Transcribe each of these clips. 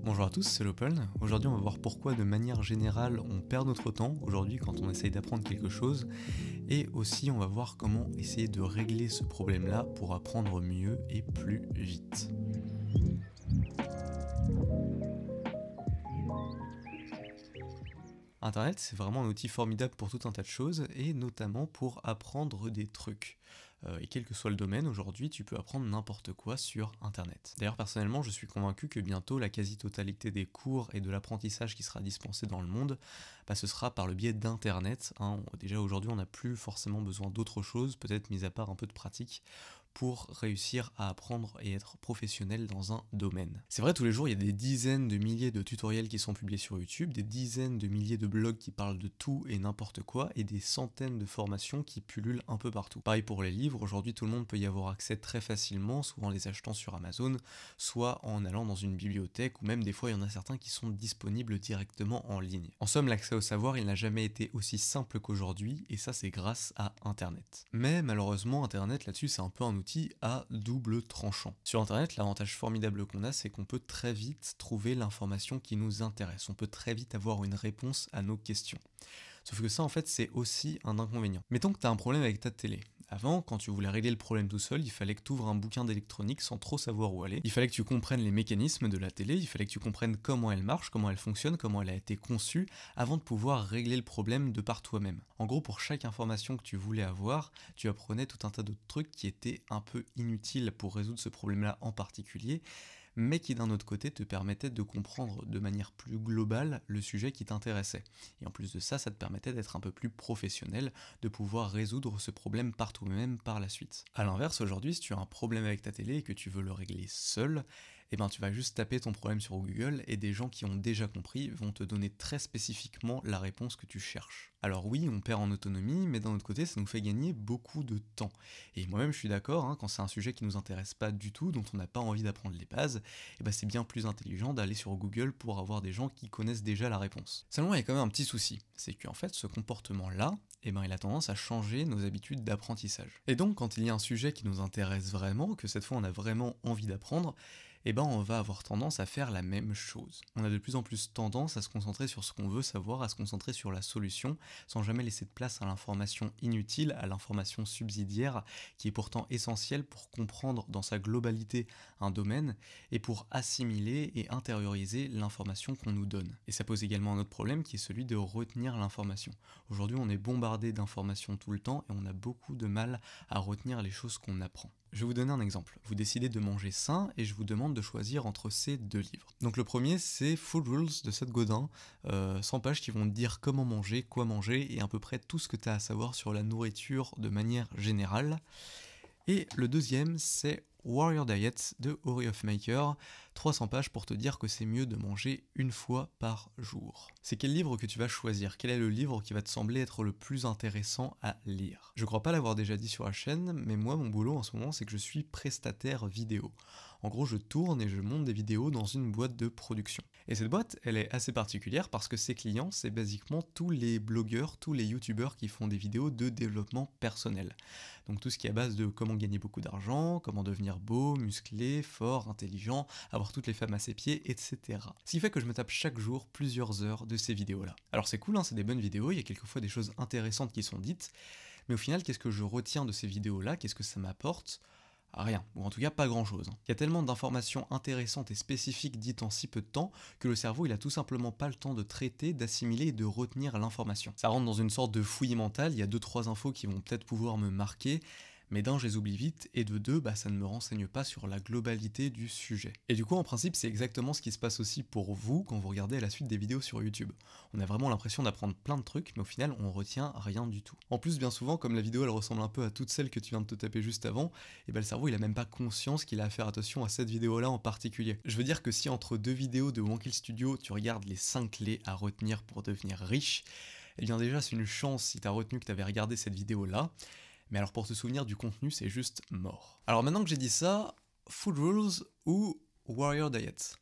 Bonjour à tous, c'est Lopel. Aujourd'hui on va voir pourquoi de manière générale on perd notre temps aujourd'hui quand on essaye d'apprendre quelque chose, et aussi on va voir comment essayer de régler ce problème-là pour apprendre mieux et plus vite. Internet, c'est vraiment un outil formidable pour tout un tas de choses, et notamment pour apprendre des trucs. Et quel que soit le domaine, aujourd'hui, tu peux apprendre n'importe quoi sur Internet. D'ailleurs, personnellement, je suis convaincu que bientôt, la quasi-totalité des cours et de l'apprentissage qui sera dispensé dans le monde, ce sera par le biais d'Internet. Déjà, aujourd'hui, on n'a plus forcément besoin d'autre chose, peut-être mis à part un peu de pratique, pour réussir à apprendre et être professionnel dans un domaine. C'est vrai, tous les jours, il y a des dizaines de milliers de tutoriels qui sont publiés sur YouTube, des dizaines de milliers de blogs qui parlent de tout et n'importe quoi, et des centaines de formations qui pullulent un peu partout. Pareil pour les livres, aujourd'hui tout le monde peut y avoir accès très facilement, soit en les achetant sur Amazon, soit en allant dans une bibliothèque, ou même des fois il y en a certains qui sont disponibles directement en ligne. En somme, l'accès au savoir, il n'a jamais été aussi simple qu'aujourd'hui, et ça c'est grâce à Internet. Mais malheureusement, Internet là-dessus c'est un peu un outil à double tranchant. Sur Internet, l'avantage formidable qu'on a, c'est qu'on peut très vite trouver l'information qui nous intéresse. On peut très vite avoir une réponse à nos questions. Sauf que ça, en fait, c'est aussi un inconvénient. Mettons que tu as un problème avec ta télé. Avant, quand tu voulais régler le problème tout seul, il fallait que tu ouvres un bouquin d'électronique sans trop savoir où aller. Il fallait que tu comprennes les mécanismes de la télé, il fallait que tu comprennes comment elle marche, comment elle fonctionne, comment elle a été conçue, avant de pouvoir régler le problème de par toi-même. En gros, pour chaque information que tu voulais avoir, tu apprenais tout un tas d'autres trucs qui étaient un peu inutiles pour résoudre ce problème-là en particulier, mais qui d'un autre côté te permettait de comprendre de manière plus globale le sujet qui t'intéressait. Et en plus de ça, ça te permettait d'être un peu plus professionnel, de pouvoir résoudre ce problème par toi-même par la suite. A l'inverse, aujourd'hui, si tu as un problème avec ta télé et que tu veux le régler seul, tu vas juste taper ton problème sur Google et des gens qui ont déjà compris vont te donner très spécifiquement la réponse que tu cherches. Alors oui, on perd en autonomie, mais d'un autre côté, ça nous fait gagner beaucoup de temps. Et moi-même, je suis d'accord, quand c'est un sujet qui nous intéresse pas du tout, dont on n'a pas envie d'apprendre les bases, c'est bien plus intelligent d'aller sur Google pour avoir des gens qui connaissent déjà la réponse. Seulement, il y a quand même un petit souci, c'est qu'en fait, ce comportement-là, il a tendance à changer nos habitudes d'apprentissage. Et donc, quand il y a un sujet qui nous intéresse vraiment, que cette fois on a vraiment envie d'apprendre, on va avoir tendance à faire la même chose. On a de plus en plus tendance à se concentrer sur ce qu'on veut savoir, à se concentrer sur la solution, sans jamais laisser de place à l'information inutile, à l'information subsidiaire, qui est pourtant essentielle pour comprendre dans sa globalité un domaine, et pour assimiler et intérioriser l'information qu'on nous donne. Et ça pose également un autre problème, qui est celui de retenir l'information. Aujourd'hui, on est bombardé d'informations tout le temps, et on a beaucoup de mal à retenir les choses qu'on apprend. Je vais vous donner un exemple. Vous décidez de manger sain et je vous demande de choisir entre ces deux livres. Donc le premier, c'est Food Rules de Seth Godin, 100 pages qui vont te dire comment manger, quoi manger et à peu près tout ce que tu as à savoir sur la nourriture de manière générale. Et le deuxième, c'est Warrior Diet de Ori Hofmaker, 300 pages pour te dire que c'est mieux de manger une fois par jour. C'est quel livre que tu vas choisir? Quel est le livre qui va te sembler être le plus intéressant à lire? Je crois pas l'avoir déjà dit sur la chaîne, mais moi mon boulot en ce moment c'est que je suis prestataire vidéo. En gros, je tourne et je monte des vidéos dans une boîte de production. Et cette boîte, elle est assez particulière parce que ses clients, c'est basiquement tous les blogueurs, tous les youtubeurs qui font des vidéos de développement personnel. Donc tout ce qui est à base de comment gagner beaucoup d'argent, comment devenir beau, musclé, fort, intelligent, avoir toutes les femmes à ses pieds, etc. Ce qui fait que je me tape chaque jour plusieurs heures de ces vidéos-là. Alors c'est cool, c'est des bonnes vidéos, il y a quelquefois des choses intéressantes qui sont dites, mais au final, qu'est-ce que je retiens de ces vidéos-là? Qu'est-ce que ça m'apporte? Rien, ou en tout cas pas grand chose. Il y a tellement d'informations intéressantes et spécifiques dites en si peu de temps que le cerveau il a tout simplement pas le temps de traiter, d'assimiler et de retenir l'information. Ça rentre dans une sorte de fouillis mentale, il y a 2-3 infos qui vont peut-être pouvoir me marquer, mais d'un, je les oublie vite, et de deux, ça ne me renseigne pas sur la globalité du sujet. Et du coup, en principe, c'est exactement ce qui se passe aussi pour vous quand vous regardez à la suite des vidéos sur YouTube. On a vraiment l'impression d'apprendre plein de trucs, mais au final, on retient rien du tout. En plus, bien souvent, comme la vidéo, elle ressemble un peu à toutes celles que tu viens de te taper juste avant, le cerveau, il a même pas conscience qu'il a à faire attention à cette vidéo-là en particulier. Je veux dire que si entre deux vidéos de Wonkill Studio, tu regardes les 5 clés à retenir pour devenir riche, déjà, c'est une chance si t'as retenu que t'avais regardé cette vidéo-là. Mais alors pour te souvenir du contenu, c'est juste mort. Alors maintenant que j'ai dit ça, Food Rules ou Warrior Diet?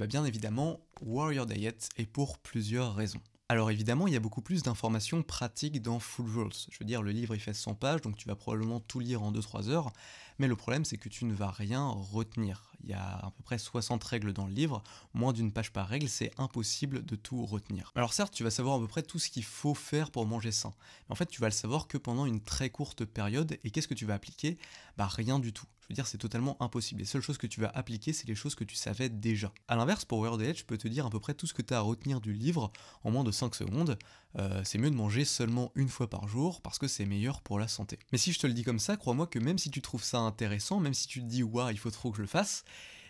Bien évidemment, Warrior Diet, et pour plusieurs raisons. Alors évidemment, il y a beaucoup plus d'informations pratiques dans Food Rules. Je veux dire, le livre il fait 100 pages, donc tu vas probablement tout lire en 2-3 heures, mais le problème c'est que tu ne vas rien retenir. Il Il y a à peu près 60 règles dans le livre, moins d'une page par règle, c'est impossible de tout retenir. Alors certes, tu vas savoir à peu près tout ce qu'il faut faire pour manger sain, mais en fait tu vas le savoir que pendant une très courte période, et qu'est-ce que tu vas appliquer? Bah rien du tout. Je veux dire, c'est totalement impossible. Les seules choses que tu vas appliquer, c'est les choses que tu savais déjà. A l'inverse, pour Word Edge, je peux te dire à peu près tout ce que tu as à retenir du livre en moins de 5 secondes. C'est mieux de manger seulement une fois par jour parce que c'est meilleur pour la santé. Mais si je te le dis comme ça, crois-moi que même si tu trouves ça intéressant, même si tu te dis waouh, il faut trop que je le fasse,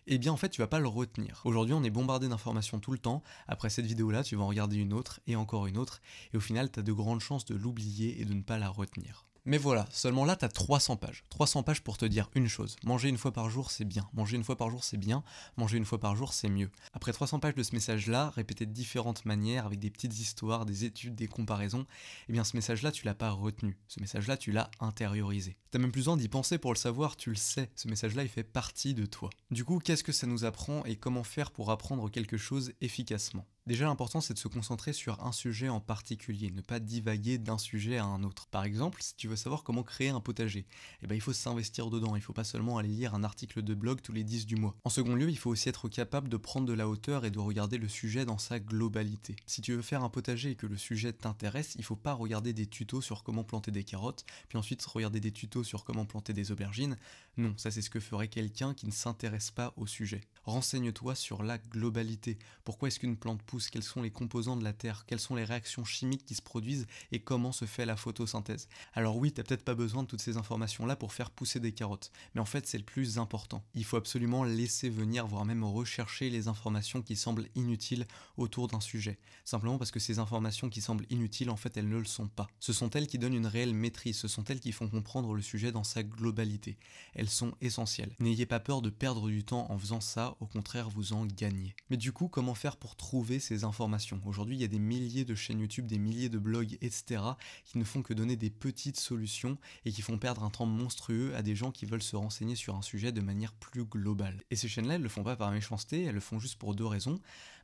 eh bien en fait tu vas pas le retenir. Aujourd'hui on est bombardé d'informations tout le temps, après cette vidéo là tu vas en regarder une autre, et encore une autre, et au final tu as de grandes chances de l'oublier et de ne pas la retenir. Mais voilà, seulement là, tu as 300 pages. 300 pages pour te dire une chose. Manger une fois par jour, c'est bien. Manger une fois par jour, c'est bien. Manger une fois par jour, c'est mieux. Après 300 pages de ce message-là, répété de différentes manières, avec des petites histoires, des études, des comparaisons, eh bien ce message-là, tu l'as pas retenu. Ce message-là, tu l'as intériorisé. T'as même plus besoin d'y penser pour le savoir, tu le sais. Ce message-là, il fait partie de toi. Du coup, qu'est-ce que ça nous apprend et comment faire pour apprendre quelque chose efficacement? Déjà, l'important, c'est de se concentrer sur un sujet en particulier, ne pas divaguer d'un sujet à un autre. Par exemple, si tu veux savoir comment créer un potager, eh ben, il faut s'investir dedans, il ne faut pas seulement aller lire un article de blog tous les 10 du mois. En second lieu, il faut aussi être capable de prendre de la hauteur et de regarder le sujet dans sa globalité. Si tu veux faire un potager et que le sujet t'intéresse, il ne faut pas regarder des tutos sur comment planter des carottes, puis ensuite regarder des tutos sur comment planter des aubergines. Non, ça c'est ce que ferait quelqu'un qui ne s'intéresse pas au sujet. Renseigne-toi sur la globalité. Pourquoi est-ce qu'une plante pousse? Quels sont les composants de la terre? Quelles sont les réactions chimiques qui se produisent? Et comment se fait la photosynthèse? Alors oui, t'as peut-être pas besoin de toutes ces informations-là pour faire pousser des carottes, mais en fait c'est le plus important. Il faut absolument laisser venir, voire même rechercher les informations qui semblent inutiles autour d'un sujet. Simplement parce que ces informations qui semblent inutiles, en fait elles ne le sont pas. Ce sont elles qui donnent une réelle maîtrise, ce sont elles qui font comprendre le sujet dans sa globalité. Elles sont essentielles. N'ayez pas peur de perdre du temps en faisant ça, au contraire vous en gagnez. Mais du coup, comment faire pour trouver ces informations? Aujourd'hui, il y a des milliers de chaînes YouTube, des milliers de blogs, etc. qui ne font que donner des petites solutions et qui font perdre un temps monstrueux à des gens qui veulent se renseigner sur un sujet de manière plus globale. Et ces chaînes-là, elles le font pas par méchanceté, elles le font juste pour deux raisons.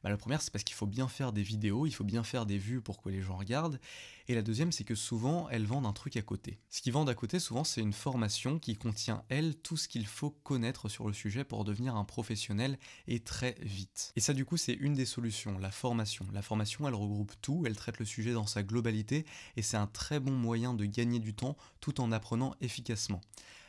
La première, c'est parce qu'il faut bien faire des vidéos, il faut bien faire des vues pour que les gens regardent. Et la deuxième, c'est que souvent, elles vendent un truc à côté. Ce qu'ils vendent à côté, souvent, c'est une formation qui contient, elle, tout ce qu'il faut connaître sur le sujet pour devenir un professionnel et très vite. Et ça, du coup, c'est une des solutions, la formation. La formation, elle regroupe tout, elle traite le sujet dans sa globalité et c'est un très bon moyen de gagner du temps tout en apprenant efficacement.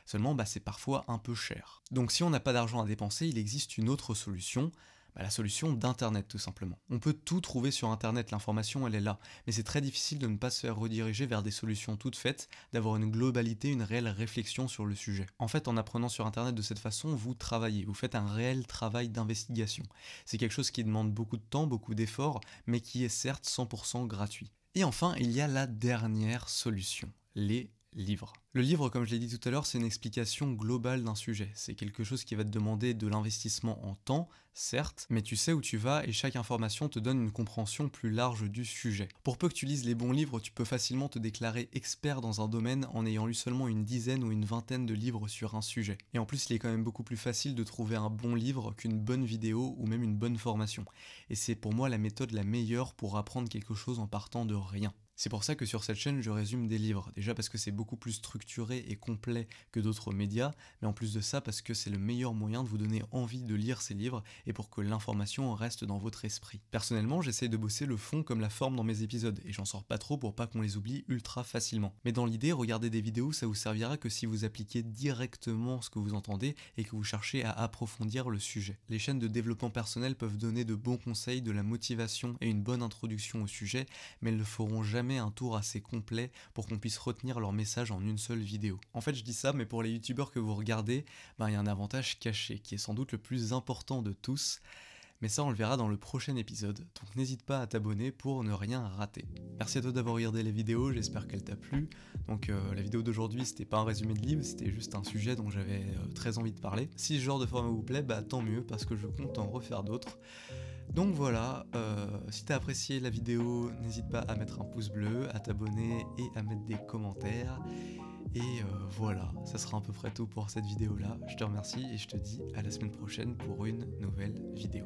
Seulement, c'est parfois un peu cher. Donc si on n'a pas d'argent à dépenser, il existe une autre solution, la solution d'Internet tout simplement. On peut tout trouver sur Internet, l'information elle est là, mais c'est très difficile de ne pas se faire rediriger vers des solutions toutes faites, d'avoir une globalité, une réelle réflexion sur le sujet. En fait, en apprenant sur Internet de cette façon, vous travaillez, vous faites un réel travail d'investigation. C'est quelque chose qui demande beaucoup de temps, beaucoup d'efforts, mais qui est certes 100% gratuit. Et enfin, il y a la dernière solution, les livres. Le livre, comme je l'ai dit tout à l'heure, c'est une explication globale d'un sujet. C'est quelque chose qui va te demander de l'investissement en temps, certes, mais tu sais où tu vas et chaque information te donne une compréhension plus large du sujet. Pour peu que tu lises les bons livres, tu peux facilement te déclarer expert dans un domaine en ayant lu seulement une dizaine ou une vingtaine de livres sur un sujet. Et en plus, il est quand même beaucoup plus facile de trouver un bon livre qu'une bonne vidéo ou même une bonne formation. Et c'est pour moi la méthode la meilleure pour apprendre quelque chose en partant de rien. C'est pour ça que sur cette chaîne, je résume des livres. Déjà parce que c'est beaucoup plus structuré et complet que d'autres médias, mais en plus de ça parce que c'est le meilleur moyen de vous donner envie de lire ces livres et pour que l'information reste dans votre esprit. Personnellement, j'essaye de bosser le fond comme la forme dans mes épisodes et j'en sors pas trop pour pas qu'on les oublie ultra facilement. Mais dans l'idée, regarder des vidéos, ça vous servira que si vous appliquez directement ce que vous entendez et que vous cherchez à approfondir le sujet. Les chaînes de développement personnel peuvent donner de bons conseils, de la motivation et une bonne introduction au sujet, mais elles ne feront jamais un tour assez complet pour qu'on puisse retenir leur message en une seule vidéo. En fait, je dis ça, mais pour les youtubeurs que vous regardez, il y a un avantage caché qui est sans doute le plus important de tous. Mais ça, on le verra dans le prochain épisode, donc n'hésite pas à t'abonner pour ne rien rater. Merci à toi d'avoir regardé la vidéo, j'espère qu'elle t'a plu. Donc la vidéo d'aujourd'hui, c'était pas un résumé de livre, c'était juste un sujet dont j'avais très envie de parler. Si ce genre de format vous plaît, tant mieux, parce que je compte en refaire d'autres. Donc voilà, si t'as apprécié la vidéo, n'hésite pas à mettre un pouce bleu, à t'abonner et à mettre des commentaires. Et voilà, ça sera à peu près tout pour cette vidéo là. Je te remercie et je te dis à la semaine prochaine pour une nouvelle vidéo.